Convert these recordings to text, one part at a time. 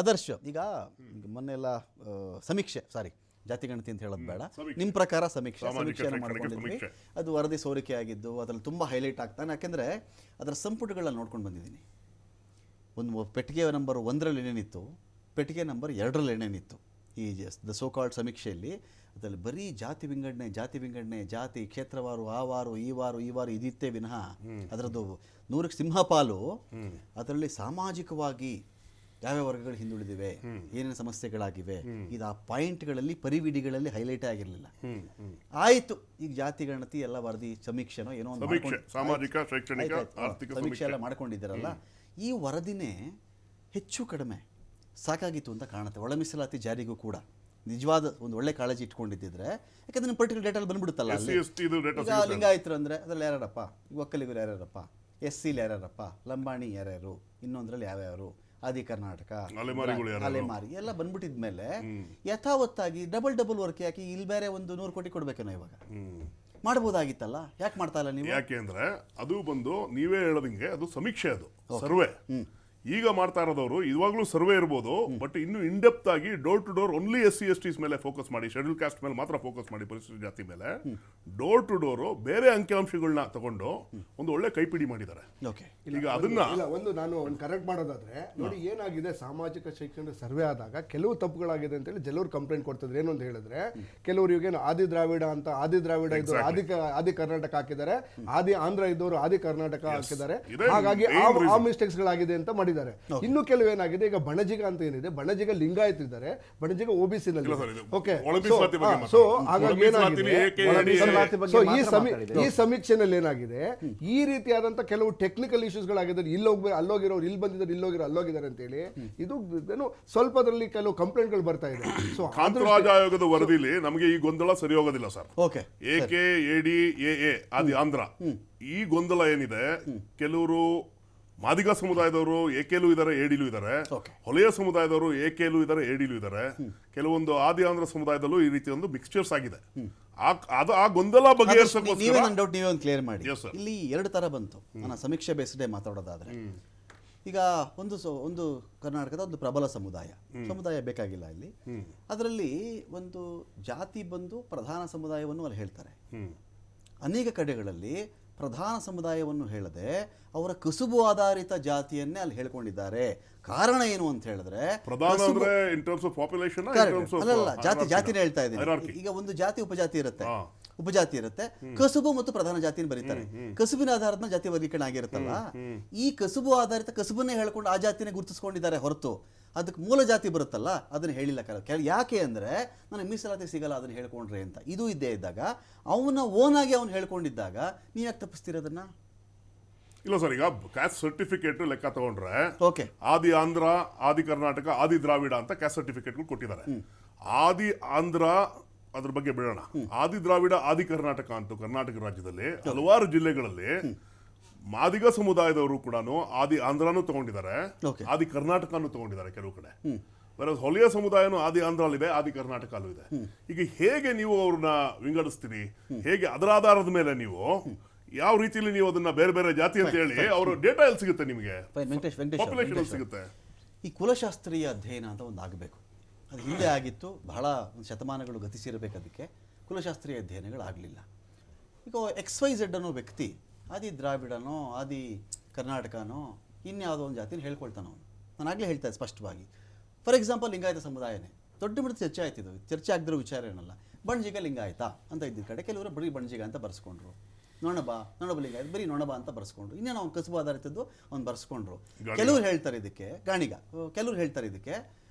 ಆದರ್ಶ ಈಗ ಮೊನ್ನೆಲ್ಲ ಸಮೀಕ್ಷೆ ಜಾತಿ ಗಣತಿ ಅಂತ ಹೇಳೋದು ಬೇಡ, ನಿಮ್ಮ ಪ್ರಕಾರ ಸಮೀಕ್ಷೆಯನ್ನು ಮಾಡ್ಕೊಂಡಿದ್ವಿ. ಅದು ವರದಿ ಸೋರಿಕೆ ಆಗಿದ್ದು ಅದರಲ್ಲಿ ತುಂಬ ಹೈಲೈಟ್ ಆಗ್ತಾನೆ. ಯಾಕೆಂದರೆ ಅದರ ಸಂಪುಟಗಳನ್ನ ನೋಡ್ಕೊಂಡು ಬಂದಿದ್ದೀನಿ. ಒಂದು ಪೆಟ್ಟಿಗೆ ನಂಬರ್ 1ರಲ್ಲಿ ಏನೇನಿತ್ತು, ಪೆಟ್ಟಿಗೆ ನಂಬರ್ 2ರಲ್ಲಿ ಏನೇನಿತ್ತು ಈ ದ ಸೋ ಕಾಲ್ಡ್ ಸಮೀಕ್ಷೆಯಲ್ಲಿ, ಅದರಲ್ಲಿ ಬರೀ ಜಾತಿ ವಿಂಗಡಣೆ, ಜಾತಿ ಕ್ಷೇತ್ರವಾರು, ಆ ವಾರು ಈ ವಾರು ಇದಿತ್ತೇ ವಿನಃ ಅದರದ್ದು 100ಕ್ಕೆ ಸಿಂಹಪಾಲು ಅದರಲ್ಲಿ ಸಾಮಾಜಿಕವಾಗಿ ಯಾವ್ಯಾವ ವರ್ಗಗಳು ಹಿಂದುಳಿದಿವೆ, ಏನೇನು ಸಮಸ್ಯೆಗಳಾಗಿವೆ, ಇದು ಆ ಪಾಯಿಂಟ್ಗಳಲ್ಲಿ ಪರಿವಿಡಿಗಳಲ್ಲಿ ಹೈಲೈಟ್ ಆಗಿರಲಿಲ್ಲ. ಆಯಿತು, ಈಗ ಜಾತಿ ಗಣತಿ ಎಲ್ಲ ವರದಿ ಸಮೀಕ್ಷೆನೋ ಏನೋ ಒಂದು ಸಾಮಾಜಿಕ ಶೈಕ್ಷಣಿಕ ಆರ್ಥಿಕ ಸಮೀಕ್ಷೆ ಎಲ್ಲ ಮಾಡ್ಕೊಂಡಿದ್ದಾರಲ್ಲ, ಈ ವರದಿನೇ ಹೆಚ್ಚು ಕಡಿಮೆ ಸಾಕಾಗಿತ್ತು ಅಂತ ಕಾಣುತ್ತೆ. ಒಳ ಮೀಸಲಾತಿ ಜಾರಿಗೂ ಕೂಡ ನಿಜವಾದ ಒಂದು ಒಳ್ಳೆ ಕಾಳಜಿ ಇಟ್ಕೊಂಡಿದ್ದಿದ್ರೆ, ಯಾಕಂದ್ರೆ ನಿಮ್ಮ ಪರ್ಟಿಕ್ಯುಲರ್ ಡೇಟಲ್ಲಿ ಬಂದ್ಬಿಡುತ್ತಲ್ಲ. ಈಗ ಲಿಂಗಾಯತರು ಅಂದರೆ ಅದರಲ್ಲಿ ಯಾರ್ಯಾರಪ್ಪ, ಒಕ್ಕಲಿಗರು ಯಾರ್ಯಾರಪ್ಪ, SCಲಿ ಯಾರ್ಯಾರಪ್ಪ, ಲಂಬಾಣಿ ಯಾರ್ಯಾರು, ಇನ್ನೊಂದರಲ್ಲಿ ಯಾವ್ಯಾರು, ಆದಿ ಕರ್ನಾಟಕ, ಅಲೆಮಾರಿ ಎಲ್ಲ ಬಂದ್ಬಿಟ್ಟಿದ್ಮೇಲೆ ಯಥಾವತ್ತಾಗಿ ಡಬಲ್ ವರ್ಕ್ ಯಾಕೆ ಇಲ್ಲಿ ಬೇರೆ ಒಂದು 100 ಕೋಟಿ ಕೊಡ್ಬೇಕೇನೋ ಇವಾಗ ಮಾಡ್ಬೋದಾಗಿತ್ತಲ್ಲ, ಯಾಕೆ ಮಾಡ್ತಾ ಇಲ್ಲ ನೀವು? ಯಾಕೆ ಅಂದ್ರೆ ಅದು ಬಂದು ನೀವೇ ಹೇಳೋದಂಗೆ ಅದು ಸಮೀಕ್ಷೆ, ಅದು ಸರ್ವೆ. ಈಗ ಮಾಡ್ತಾ ಇರೋದವರು ಇವಾಗಲೂ ಸರ್ವೆ ಇರ್ಬೋದು, ಬಟ್ ಇನ್ನು ಇನ್ಡೆಪ್ತ್ ಆಗಿ door to door only SC STs ಮೇಲೆ ಫೋಕಸ್ ಮಾಡಿ, ಶೆಡ್ಯೂಲ್ ಕಾಸ್ಟ್ ಮೇಲೆ ಮಾತ್ರ ಫೋಕಸ್ ಮಾಡಿ, ಪರಿಶಿಷ್ಟ ಜಾತಿ ಮೇಲೆ ಡೋರ್ ಟು ಡೋರ್ ಬೇರೆ ಅಂಕಿಅಂಶಗಳನ್ನ ತಗೊಂಡು ಒಂದು ಒಳ್ಳೆ ಕೈಪಿಡಿ ಮಾಡಿದ್ದಾರೆ. ಈಗ ಅದನ್ನ ನಾನು ಕರೆಕ್ಟ್ ಮಾಡೋದಾದ್ರೆ ನೋಡಿ, ಏನಾಗಿದೆ ಸಾಮಾಜಿಕ ಶೈಕ್ಷಣಿಕ ಸರ್ವೆ ಆದಾಗ ಕೆಲವು ತಪ್ಪುಗಳಾಗಿದೆ ಅಂತ ಹೇಳಿ ಕೆಲವರು ಕಂಪ್ಲೇಂಟ್ ಕೊಡ್ತಿದ್ರು. ಏನು ಅಂತ ಹೇಳಿದ್ರೆ, ಕೆಲವರು ಈಗೇನು ಆದಿ ದ್ರಾವಿಡ ಇದ್ದವರು ಆದಿ ಕರ್ನಾಟಕ ಹಾಕಿದ್ದಾರೆ, ಆದಿ ಆಂಧ್ರ ಇದ್ದವರು ಆದಿ ಕರ್ನಾಟಕ ಹಾಕಿದ್ದಾರೆ, ಹಾಗಾಗಿ ಆ ಮಿಸ್ಟೇಕ್ಸ್ ಗಳಾಗಿದೆ ಅಂತ ಮಾಡಿದ್ದಾರೆ. ಇನ್ನು ಕೆಲವು ಏನಾಗಿದೆ, ಈಗ ಬಣಜಿಗ ಅಂತ ಏನಿದೆ, ಬಣಜಿಗ ಲಿಂಗಾಯತ್ ಇದ್ದಾರೆ, ಬಣಜಿಗ OBC ನಲ್ಲಿ. ಸೊ ಹಾಗಾಗಿ ಈ ಸಮೀಕ್ಷೆನಲ್ಲಿ ಏನಾಗಿದೆ, ಈ ರೀತಿಯಾದಂತ ಕೆಲವು ಟೆಕ್ನಿಕಲ್ ಇಶ್ಯೂಸ್ ಗಳಾಗಿದ್ದಾರೆ. ಅಲ್ಲೋಗಿರೋರು ಇಲ್ಲಿ ಬಂದಿದ್ದಾರೆ, ಅಲ್ಲೋಗಿದ್ದಾರೆ ಅಂತ ಹೇಳಿ ಇದು ಏನು ಸ್ವಲ್ಪದಲ್ಲಿ ಕೆಲವು ಕಂಪ್ಲೇಂಟ್ ಗಳು ಬರ್ತಾ ಇದೆ. ಸೊ ಕಾಂತರಾಜ್ ಆಯೋಗದ ವರದಿಲಿ ನಮಗೆ ಈ ಗೊಂದಲ ಸರಿ ಹೋಗೋದಿಲ್ಲ ಸರ್. AKADAA ಆದಿ ಆಂಧ್ರ, ಈ ಗೊಂದಲ ಏನಿದೆ, ಕೆಲವರು ಮಾದಿಗ ಸಮುದಾಯದವರು AKಲೂ ಇದ್ದಾರೆ, ADಲೂ ಇದ್ದಾರೆ, ಹೊಲೆಯ ಸಮುದಾಯದವರು AKಲೂ ಇದ್ದಾರೆ, ADಲೂ ಇದ್ದಾರೆ, ಕೆಲವೊಂದು ಆದಿ ಆಂಧ್ರ ಸಮುದಾಯದಲ್ಲೂ ಈ ರೀತಿ ಒಂದು ಮಿಕ್ಸ್ಚರ್ಸ್ ಆಗಿದೆ. ಆ ಗೊಂದಲ ಬಗೆಹರಿಸೋಕೆ ನೀವೇ ಒಂದು ಕ್ಲಿಯರ್ ಮಾಡಿ. ಇಲ್ಲಿ 2 ತರ ಬಂತು. ನಾನು ಸಮೀಕ್ಷೆ ಬೇಸ್ಡೇ ಮಾತಾಡೋದಾದ್ರೆ, ಈಗ ಒಂದು ಕರ್ನಾಟಕದ ಒಂದು ಪ್ರಬಲ ಸಮುದಾಯ ಬೇಕಾಗಿಲ್ಲ ಇಲ್ಲಿ. ಅದರಲ್ಲಿ ಒಂದು ಜಾತಿ ಬಂದು ಪ್ರಧಾನ ಸಮುದಾಯವನ್ನು ಅಲ್ಲಿ ಹೇಳ್ತಾರೆ. ಅನೇಕ ಕಡೆಗಳಲ್ಲಿ ಪ್ರಧಾನ ಸಮುದಾಯವನ್ನು ಹೇಳದೆ ಅವರ ಕಸುಬು ಆಧಾರಿತ ಜಾತಿಯನ್ನೇ ಅಲ್ಲಿ ಹೇಳ್ಕೊಂಡಿದ್ದಾರೆ. ಕಾರಣ ಏನು ಅಂತ ಹೇಳಿದ್ರೆ, ಜಾತಿನೇ ಹೇಳ್ತಾ ಇದ್ದೀನಿ. ಈಗ ಒಂದು ಜಾತಿ ಉಪಜಾತಿ ಇರುತ್ತೆ, ಕಸುಬು ಮತ್ತು ಪ್ರಧಾನ ಜಾತಿಯನ್ನು ಬರೀತಾರೆ. ಕಸುಬಿನ ಆಧಾರದ ಮೇಲೆ ಜಾತಿ ವರ್ಗೀಕರಣ ಆಗಿರುತ್ತಲ್ಲ, ಈ ಕಸುಬು ಆಧಾರಿತ ಕಸುಬನ್ನೇ ಹೇಳ್ಕೊಂಡು ಆ ಜಾತಿನೇ ಗುರುತಿಸ್ಕೊಂಡಿದ್ದಾರೆ ಹೊರತು ಅದಕ್ಕೆ ಮೂಲ ಜಾತಿ ಬರುತ್ತಲ್ಲ ಅದನ್ನ ಹೇಳಿಲ್ಲ. ಯಾಕೆ ಅಂದ್ರೆ ನನಗೆ ಮೀಸಲಾತಿ ಸಿಗಲ್ಲ ಅದನ್ನ ಹೇಳ್ಕೊಂಡ್ರೆ ಅಂತ. ಇದು ಇದ್ದೇ ಇದ್ದಾಗ ಅವನ ಓನಾಗಿ ಅವನು ಹೇಳ್ಕೊಂಡಿದ್ದಾಗ ನೀವು ಯಾಕೆ ತಪ್ಪಿಸ್ತೀರೋದನ್ನ? ಇಲ್ಲ ಸರ್, ಈಗ ಕ್ಯಾಸ್ಟ್ ಸರ್ಟಿಫಿಕೇಟ್ ಲೆಕ್ಕ ತಗೊಂಡ್ರೆ ಆದಿ ಆಂಧ್ರ, ಆದಿ ಕರ್ನಾಟಕ, ಆದಿ ದ್ರಾವಿಡ ಅಂತ ಕ್ಯಾಸ್ಟ್ ಸರ್ಟಿಫಿಕೇಟ್ಗಳು ಕೊಟ್ಟಿದ್ದಾರೆ. ಆದಿ ಆಂಧ್ರ ಅದ್ರ ಬಗ್ಗೆ ಬಿಡೋಣ. ಆದಿ ದ್ರಾವಿಡ, ಆದಿ ಕರ್ನಾಟಕ ಅಂತೂ ಕರ್ನಾಟಕ ರಾಜ್ಯದಲ್ಲಿ ಹಲವಾರು ಜಿಲ್ಲೆಗಳಲ್ಲಿ ಮಾದಿಗ ಸಮುದಾಯದವರು ಕೂಡ ಆದಿ ಆಂಧ್ರನೂ ತಗೊಂಡಿದ್ದಾರೆ, ಆದಿ ಕರ್ನಾಟಕನೂ ತಗೊಂಡಿದ್ದಾರೆ ಕೆಲವು ಕಡೆ. ಹೊಲೆಯ ಸಮುದಾಯನೂ ಆದಿ ಆಂಧ್ರಲ್ಲಿದೆ, ಆದಿ ಕರ್ನಾಟಕಲ್ಲೂ ಇದೆ. ಈಗ ಹೇಗೆ ನೀವು ಅವ್ರನ್ನ ವಿಂಗಡಿಸ್ತೀರಿ? ಹೇಗೆ ಅದರ ಆಧಾರದ ಮೇಲೆ ನೀವು ಯಾವ ರೀತಿಯಲ್ಲಿ ನೀವು ಅದನ್ನ ಬೇರೆ ಬೇರೆ ಜಾತಿ ಅಂತ ಹೇಳಿ ಅವ್ರ ಡೇಟಾ ಎಲ್ಲಿ ಸಿಗುತ್ತೆ ನಿಮಗೆ? ಪಾಪ್ಯುಲೇಷನ್ ಸಿಗುತ್ತೆ. ಈ ಕುಲಶಾಸ್ತ್ರೀಯ ಅಧ್ಯಯನ ಅಂತ ಒಂದು ಆಗಬೇಕು. ಅದು ಹಿಂದೆ ಆಗಿತ್ತು, ಬಹಳ ಶತಮಾನಗಳು ಗತಿಸಿರಬೇಕು. ಅದಕ್ಕೆ ಕುಲಶಾಸ್ತ್ರೀಯ ಅಧ್ಯಯನಗಳಾಗಲಿಲ್ಲ. ಈಗ XYZ ಅನ್ನೋ ವ್ಯಕ್ತಿ ಆದಿ ದ್ರಾವಿಡನೋ ಆದಿ ಕರ್ನಾಟಕನೋ ಇನ್ಯಾವುದೋ ಒಂದು ಜಾತಿನ ಹೇಳ್ಕೊಳ್ತಾನೆ ಅವನು. ನಾನು ಆಗಲೇ ಹೇಳ್ತಾ ಇದ್ದೆ ಸ್ಪಷ್ಟವಾಗಿ. ಫಾರ್ ಎಕ್ಸಾಂಪಲ್, ಲಿಂಗಾಯತ ಸಮುದಾಯನೇ ದೊಡ್ಡ ಮಟ್ಟದ ಚರ್ಚೆ ಆಯ್ತಿದ್ದು. ಚರ್ಚೆ ಆಗದಿರೋ ವಿಚಾರ ಏನಲ್ಲ. ಬಣಜಿಗ ಲಿಂಗಾಯತ ಅಂತ ಇದ್ದ ಕಡೆ ಕೆಲವರು ಬರೀ ಬಣಜಿಗ ಅಂತ ಬರ್ಸ್ಕೊಂಡ್ರು. ನೊಣಬ ಲಿಂಗಾಯತ ಬರೀ ನೊಣಬ ಅಂತ ಬರ್ಸ್ಕೊಂಡ್ರು. ಇನ್ನೇನು ಅವ್ನು ಕಸುಬು ಆಧಾರಿತದ್ದು ಅವ್ನು ಬರ್ಸ್ಕೊಂಡ್ರು. ಕೆಲವ್ರು ಹೇಳ್ತಾರೆ ಇದಕ್ಕೆ ಗಾಣಿಗ, ಕೆಲವ್ರು ಹೇಳ್ತಾರೆ ಇದಕ್ಕೆ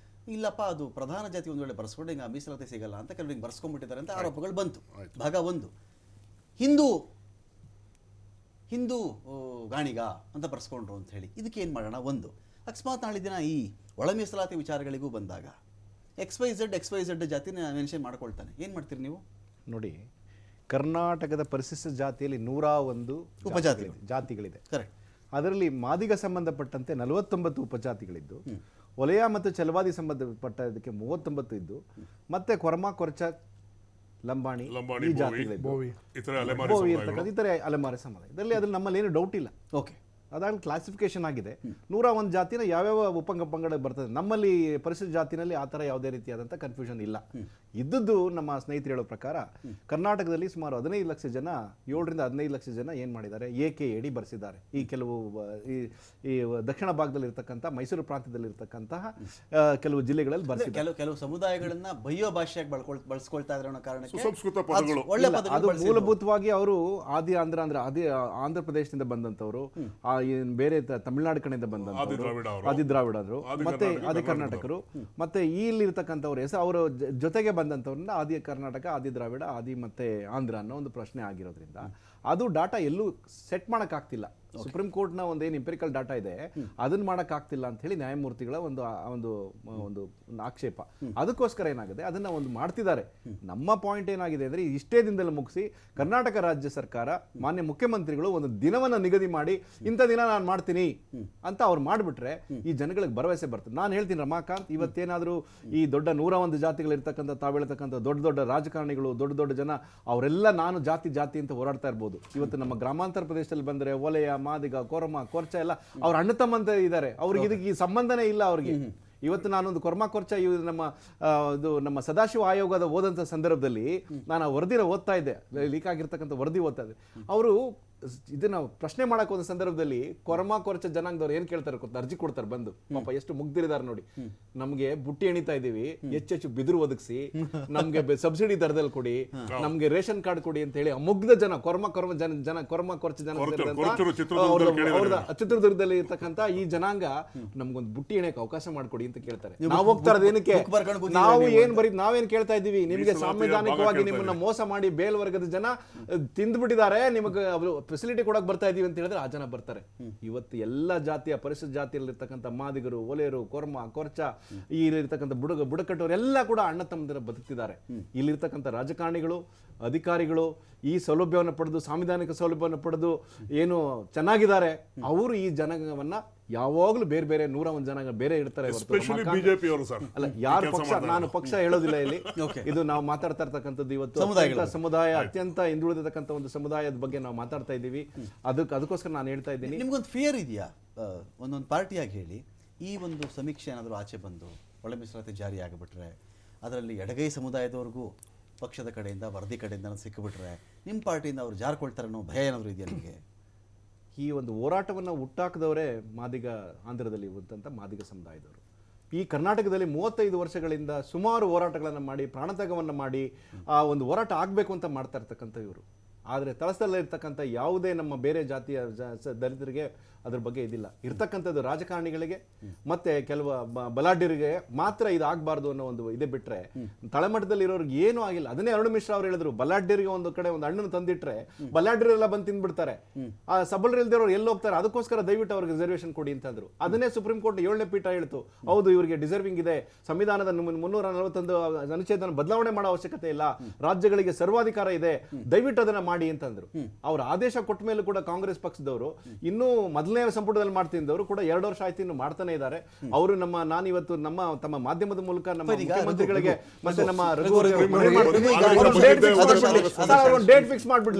ಇಲ್ಲಪ್ಪ ಅದು ಪ್ರಧಾನ ಜಾತಿ ಒಂದು ವೇಳೆ ಬರ್ಸ್ಕೊಂಡು ಹಿಂಗೆ ಮೀಸಲಾತಿ ಸಿಗಲ್ಲ ಅಂತ ಕೆಲವ್ರಿಗೆ ಬರ್ಸ್ಕೊಂಡ್ಬಿಟ್ಟಿದ್ದಾರೆ ಅಂತ ಆರೋಪಗಳು ಬಂತು. ಭಾಗ 1 ಹಿಂದೂ ಗಾಣಿಗ ಅಂತ ಬರ್ಸ್ಕೊಂಡ್ರು ಅಂತ ಹೇಳಿ. ಇದಕ್ಕೆ ಏನು ಮಾಡೋಣ? ಒಂದು ಅಕಸ್ಮಾತ್ ನಾಳೆ ದಿನ ಈ ಒಳ ಮೀಸಲಾತಿ ವಿಚಾರಗಳಿಗೂ ಬಂದಾಗ XYZ ಜಾತಿನ ಮೆನ್ಷನ್ ಮಾಡ್ಕೊಳ್ತಾನೆ, ಏನು ಮಾಡ್ತೀರಿ ನೀವು? ನೋಡಿ, ಕರ್ನಾಟಕದ ಪರಿಶಿಷ್ಟ ಜಾತಿಯಲ್ಲಿ 101 ಜಾತಿಗಳಿದೆ. ಕರೆಕ್ಟ್. ಅದರಲ್ಲಿ ಮಾದಿಗ ಸಂಬಂಧಪಟ್ಟಂತೆ 49 ಉಪಜಾತಿಗಳಿದ್ದು, ವಲಯ ಮತ್ತು ಚಲವಾದಿ ಸಂಬಂಧಪಟ್ಟದಕ್ಕೆ 39 ಇದ್ದು, ಮತ್ತೆ ಕೊರ್ಮ, ಕೊರ್ಚ, ಲಂಬಾಣಿ ಈ ಜಾತಿಗಳಿದ್ದು, ಇತರೆ ಅಲೆಮಾರಿ ಸಮುದಾಯ. ಇದರಲ್ಲಿ ಅದ್ರಲ್ಲಿ ನಮ್ಮಲ್ಲಿ ಏನು ಡೌಟ್ ಇಲ್ಲ. ಅದಾಗಲಿ ಕ್ಲಾಸಿಫಿಕೇಶನ್ ಆಗಿದೆ. 101 ಜಾತಿನ ಯಾವ್ಯಾವ ಪಂಗಡ ಬರ್ತದೆ. ನಮ್ಮಲ್ಲಿ ಪರಿಶಿಷ್ಟ ಜಾತಿನಲ್ಲಿ ಆ ಥರ ಯಾವುದೇ ರೀತಿಯಾದಂಥ ಕನ್ಫ್ಯೂಷನ್ ಇಲ್ಲ. ಇದ್ದದ್ದು ನಮ್ಮ ಸ್ನೇಹಿತರು ಹೇಳೋ ಪ್ರಕಾರ ಕರ್ನಾಟಕದಲ್ಲಿ ಸುಮಾರು 15 ಲಕ್ಷ ಜನ, 7 ರಿಂದ 15 ಲಕ್ಷ ಜನ ಏನು ಮಾಡಿದ್ದಾರೆ, AKAD ಬರ್ಸಿದ್ದಾರೆ. ಈ ಕೆಲವು ಈ ದಕ್ಷಿಣ ಭಾಗದಲ್ಲಿ ಇರ್ತಕ್ಕಂಥ ಮೈಸೂರು ಪ್ರಾಂತ್ಯದಲ್ಲಿ ಇರ್ತಕ್ಕಂತಹ ಕೆಲವು ಜಿಲ್ಲೆಗಳಲ್ಲಿ ಬರ್ಸಿದ್ದಾರೆ. ಕೆಲವು ಸಮುದಾಯಗಳನ್ನ ಬಯ್ಯೋ ಭಾಷೆಯಾಗಿ ಬಳಸ್ಕೊಳ್ತಾ ಇದ್ರೆ ಅನ್ನೋ ಕಾರಣಕ್ಕೆ ಸುಸಂಸ್ಕೃತ ಪದಗಳು. ಒಳ್ಳೆ ಅದು ಪದಗಳು ಮೂಲಭೂತವಾಗಿ ಅವರು ಆದಿ ಆಂಧ್ರ ಪ್ರದೇಶದಿಂದ ಬಂದಂತವರು, ಬೇರೆ ತಮಿಳುನಾಡು ಕಡೆಯಿಂದ ಬಂದಂತವರು, ಆದಿ ದ್ರಾವಿಡರು, ಮತ್ತೆ ಆದಿ ಕರ್ನಾಟಕರು, ಮತ್ತೆ ಇಲ್ಲಿರ್ತಕ್ಕಂಥವ್ರ ಹೆಸರು ಅವರ ಜೊತೆಗೆ ಬಂದಂಥವ್ರನ್ನ ಆದಿ ಕರ್ನಾಟಕ, ಆದಿ ದ್ರಾವಿಡ, ಆದಿ ಮತ್ತೆ ಆಂಧ್ರ ಅನ್ನೋ ಒಂದು ಪ್ರಶ್ನೆ ಆಗಿರೋದ್ರಿಂದ ಅದು ಡಾಟಾ ಎಲ್ಲೂ ಸೆಟ್ ಮಾಡೋಕ್ಕಾಗ್ತಿಲ್ಲ. ಸುಪ್ರೀಂ ಕೋರ್ಟ್ನ ಒಂದೇನು ಇಂಪೆರಿಕಲ್ ಡಾಟಾ ಇದೆ ಅದನ್ನ ಮಾಡೋಕ್ಕಾಗ್ತಿಲ್ಲ ಅಂತ ಹೇಳಿ ನ್ಯಾಯಮೂರ್ತಿಗಳ ಒಂದು ಆಕ್ಷೇಪ. ಅದಕ್ಕೋಸ್ಕರ ಏನಾಗಿದೆ, ಅದನ್ನ ಒಂದು ಮಾಡ್ತಿದ್ದಾರೆ. ನಮ್ಮ ಪಾಯಿಂಟ್ ಏನಾಗಿದೆ ಅಂದ್ರೆ ಇಷ್ಟೇ ದಿನದಲ್ಲಿ ಮುಗಿಸಿ ಕರ್ನಾಟಕ ರಾಜ್ಯ ಸರ್ಕಾರ, ಮಾನ್ಯ ಮುಖ್ಯಮಂತ್ರಿಗಳು ಒಂದು ದಿನವನ್ನ ನಿಗದಿ ಮಾಡಿ ಇಂಥ ದಿನ ನಾನು ಮಾಡ್ತೀನಿ ಅಂತ ಅವ್ರು ಮಾಡಿಬಿಟ್ರೆ ಈ ಜನಗಳಿಗೆ ಭರವಸೆ ಬರ್ತದೆ. ನಾನು ಹೇಳ್ತೀನಿ ರಮಾಕಾಂತ್, ಇವತ್ತೇನಾದರೂ ಈ ದೊಡ್ಡ 101 ಜಾತಿಗಳಿರ್ತಕ್ಕಂಥ ತಾವು ಹೇಳ್ತಕ್ಕಂಥ ದೊಡ್ಡ ದೊಡ್ಡ ರಾಜಕಾರಣಿಗಳು, ದೊಡ್ಡ ದೊಡ್ಡ ಜನ ಅವರೆಲ್ಲ ನಾನು ಜಾತಿ ಅಂತ ಹೋರಾಡ್ತಾ ಇರ್ಬೋದು. ಇವತ್ತು ನಮ್ಮ ಗ್ರಾಮಾಂತರ ಪ್ರದೇಶದಲ್ಲಿ ಬಂದರೆ ಒಲೆಯ, ಮಾದಿಗ, ಕೊರಮ, ಕೊರ್ಚ ಎಲ್ಲ ಅವ್ರ ಅಣ್ಣ ತಮ್ಮಂತ ಇದ್ದಾರೆ. ಅವ್ರಿಗೆ ಇದಕ್ಕೆ ಈ ಸಂಬಂಧನೇ ಇಲ್ಲ ಅವ್ರಿಗೆ. ಇವತ್ತು ನಾನೊಂದು ಕೊರ್ಮ ಕೊರ್ಚ ನಮ್ಮ ಸದಾಶಿವ ಆಯೋಗದ ಓದಂಥ ಸಂದರ್ಭದಲ್ಲಿ ನಾನು ಆ ವರದಿನ ಓದ್ತಾ ಇದ್ದೆ, ಲೀಕ್ ಆಗಿರ್ತಕ್ಕಂಥ ವರದಿ ಓದ್ತಾ ಇದ್ದೆ. ಅವರು ಇದನ್ನ ಪ್ರಶ್ನೆ ಮಾಡಕ್ ಹೋದ ಸಂದರ್ಭದಲ್ಲಿ ಕೊರಮ ಕೊರಚ ಜನಾಂಗದವ್ರು ಏನ್ ಕೇಳ್ತಾರೆ ಗೊತ್ತಾ, ಅರ್ಜಿ ಕೊಡ್ತಾರೆ ಬಂದು, ಪಾಪ ಎಷ್ಟು ಮುಗ್ದಿರಿದಾರೆ ನೋಡಿ, ನಮ್ಗೆ ಬುಟ್ಟಿ ಎಣಿತಾ ಇದೀವಿ, ಹೆಚ್ಚೆಚ್ಚು ಬಿದಿರು ಒದಗಿಸಿ, ನಮ್ಗೆ ಸಬ್ಸಿಡಿ ದರದಲ್ಲಿ ಕೊಡಿ, ನಮ್ಗೆ ರೇಷನ್ ಕಾರ್ಡ್ ಕೊಡಿ ಅಂತ ಹೇಳಿ ಮುಗ್ಧ ಜನ ಕೊರಮ ಕೊರಚ ಜನ ಚಿತ್ರದುರ್ಗದಲ್ಲಿ ಇರ್ತಕ್ಕಂಥ ಈ ಜನಾಂಗ ನಮ್ಗೊಂದು ಬುಟ್ಟಿ ಎಣಿಯಕ್ಕೆ ಅವಕಾಶ ಮಾಡ್ಕೊಡಿ ಅಂತ ಕೇಳ್ತಾರೆ. ನಾವು ಹೋಗ್ತಾ ಇರೋದು ಏನಕ್ಕೆ, ನಾವೇನ್ ಕೇಳ್ತಾ ಇದೀವಿ, ನಿಮ್ಗೆ ಸಾಂವಿಧಾನಿಕವಾಗಿ ನಿಮ್ಮನ್ನ ಮೋಸ ಮಾಡಿ ಬೇಲ್ವರ್ಗದ ಜನ ತಿಂದ್ಬಿಟ್ಟಿದ್ದಾರೆ, ನಿಮಗೆ ಫೆಸಿಲಿಟಿ ಕೊಡಕ್ ಬರ್ತಾ ಇದೀವಿ ಅಂತ ಹೇಳಿದ್ರೆ ಆ ಜನ ಬರ್ತಾರೆ. ಇವತ್ತು ಎಲ್ಲ ಜಾತಿಯ ಪರಿಶಿಷ್ಟ ಜಾತಿಯಲ್ಲಿರ್ತಕ್ಕಂಥ ಮಾದಿಗರು, ಒಲೆಯರು, ಕೊರ್ಮ, ಕೊರ್ಚ, ಇಲ್ಲಿರ್ತಕ್ಕಂಥ ಬುಡಕಟ್ಟವರು ಎಲ್ಲ ಕೂಡ ಅಣ್ಣ ತಮ್ಮಂದಿರ ಬದುಕ್ತಿದ್ದಾರೆ. ಇಲ್ಲಿರ್ತಕ್ಕಂಥ ರಾಜಕಾರಣಿಗಳು, ಅಧಿಕಾರಿಗಳು ಈ ಸೌಲಭ್ಯವನ್ನು ಪಡೆದು, ಸಾಂವಿಧಾನಿಕ ಸೌಲಭ್ಯವನ್ನು ಪಡೆದು ಏನು ಚೆನ್ನಾಗಿದ್ದಾರೆ, ಅವರು ಈ ಜನಾಂಗವನ್ನ ಯಾವಾಗ್ಲೂ ಬೇರೆ ಬೇರೆ 101 ಜನ ಬೇರೆ ಇರ್ತಾರೆ. ಅಲ್ಲ, ಯಾರ ಪಕ್ಷ, ನಾನು ಪಕ್ಷ ಹೇಳೋದಿಲ್ಲ ಇಲ್ಲಿ. ಇದು ನಾವು ಮಾತಾಡ್ತಾ ಇರ್ತಕ್ಕಂಥದ್ದು ಇವತ್ತು ಸಮುದಾಯ, ಅತ್ಯಂತ ಹಿಂದುಳಿದಿರ್ತಕ್ಕಂಥ ಒಂದು ಸಮುದಾಯದ ಬಗ್ಗೆ ನಾವು ಮಾತಾಡ್ತಾ ಇದ್ದೀವಿ. ಅದಕ್ಕೋಸ್ಕರ ನಾನು ಹೇಳ್ತಾ ಇದ್ದೀನಿ. ನಿಮ್ಗೊಂದು ಫಿಯರ್ ಇದೆಯಾ, ಒಂದೊಂದು ಪಾರ್ಟಿಯಾಗಿ ಹೇಳಿ, ಈ ಒಂದು ಸಮೀಕ್ಷೆ ಏನಾದರೂ ಆಚೆ ಬಂದು ಒಳ ಮೀಸಲಾತಿ ಜಾರಿ ಆಗಿಬಿಟ್ರೆ ಅದರಲ್ಲಿ ಎಡಗೈ ಸಮುದಾಯದವ್ರಿಗೂ ಪಕ್ಷದ ಕಡೆಯಿಂದ, ವರದಿ ಕಡೆಯಿಂದ ಸಿಕ್ಕಿಬಿಟ್ರೆ ನಿಮ್ಮ ಪಾರ್ಟಿಯಿಂದ ಅವ್ರು ಜಾರ್ಕೊಳ್ತಾರೆ ಅನ್ನೋ ಭಯ ಏನಾದರೂ ಇದೆಯಾ ನಿಮಗೆ? ಈ ಒಂದು ಹೋರಾಟವನ್ನು ಹುಟ್ಟಾಕಿದವರೇ ಮಾದಿಗ, ಆಂಧ್ರದಲ್ಲಿ ಇರುವಂಥ ಮಾದಿಗ ಸಮುದಾಯದವರು. ಈ ಕರ್ನಾಟಕದಲ್ಲಿ 35 ವರ್ಷಗಳಿಂದ ಸುಮಾರು ಹೋರಾಟಗಳನ್ನು ಮಾಡಿ, ಪ್ರಾಣತ್ಯಾಗವನ್ನು ಮಾಡಿ ಆ ಒಂದು ಹೋರಾಟ ಆಗಬೇಕು ಅಂತ ಮಾಡ್ತಾ ಇರ್ತಕ್ಕಂಥ ಇವರು. ಆದರೆ ತಳಸ್ಥದಲ್ಲಿರ್ತಕ್ಕಂಥ ಯಾವುದೇ ನಮ್ಮ ಬೇರೆ ಜಾತಿಯ ದಲಿತರಿಗೆ ಅದ್ರ ಬಗ್ಗೆ ಇದಿಲ್ಲ. ಇರ್ತಕ್ಕಂಥದ್ದು ರಾಜಕಾರಣಿಗಳಿಗೆ ಮತ್ತೆ ಕೆಲವು ಬಲಾಢ್ಯರಿಗೆ ಮಾತ್ರ ಇದಾಗಬಾರ್ದು ಅನ್ನೋ ಒಂದು ಇದೆ ಬಿಟ್ರೆ ತಳಮಟ್ಟದಲ್ಲಿ ಇರೋರಿಗೆ ಏನೂ ಆಗಿಲ್ಲ. ಅದನ್ನೇ ಅರುಣ್ ಮಿಶ್ರಾ ಅವರು ಹೇಳಿದ್ರು, ಬಲಾಢ್ಯರಿಗೆ ಒಂದು ಕಡೆ ಒಂದು ಹಣ್ಣನ್ನು ತಂದಿಟ್ರೆ ಬಲಾಢ್ಯರೆಲ್ಲ ಬಂದು ತಿಂದ್ಬಿಡ್ತಾರೆ, ಆ ಸಬಲರಿಲ್ದಿರೋರು ಎಲ್ಲಿ ಹೋಗ್ತಾರೆ, ಅದಕ್ಕೋಸ್ಕರ ದಯವಿಟ್ಟು ಅವ್ರಿಗೆ ರಿಸರ್ವೇಷನ್ ಕೊಡಿ ಅಂತಂದ್ರು. ಅದನ್ನೇ ಸುಪ್ರೀಂ ಕೋರ್ಟ್ 7ನೇ ಪೀಠ ಹೇಳ್ತು, ಹೌದು ಇವರಿಗೆ ಡಿಸರ್ವಿಂಗ್ ಇದೆ, ಸಂವಿಧಾನದ 341 ಅನುಚ್ಛೇದನ ಬದಲಾವಣೆ ಮಾಡೋ ಅವಶ್ಯಕತೆ ಇಲ್ಲ, ರಾಜ್ಯಗಳಿಗೆ ಸರ್ವಾಧಿಕಾರ ಇದೆ, ದಯವಿಟ್ಟು ಅದನ್ನ ಮಾಡಿ ಅಂತಂದ್ರು. ಅವ್ರ ಆದೇಶ ಕೊಟ್ಟ ಮೇಲೂ ಕೂಡ ಕಾಂಗ್ರೆಸ್ ಪಕ್ಷದವರು ಇನ್ನೂ ಮೊದಲನೇ ಸಂಪುಟದಲ್ಲಿ ಮಾಡ್ತಿದ್ದವರು ಕೂಡ 2 ವರ್ಷ ಆಯ್ತು ಇನ್ನು ಮಾಡ್ತಾನೆ ಇದ್ದಾರೆ. ಅವರು ನಾನಿವತ್ತು ತಮ್ಮ ಮಾಧ್ಯಮದ ಮೂಲಕ ನಮ್ಮ ಮುಖ್ಯಮಂತ್ರಿಗಳಿಗೆ ಮತ್ತೆ ನಮ್ಮ ಡೇಟ್ ಫಿಕ್ಸ್ ಮಾಡ್ಬಿಡ್ಲಿ.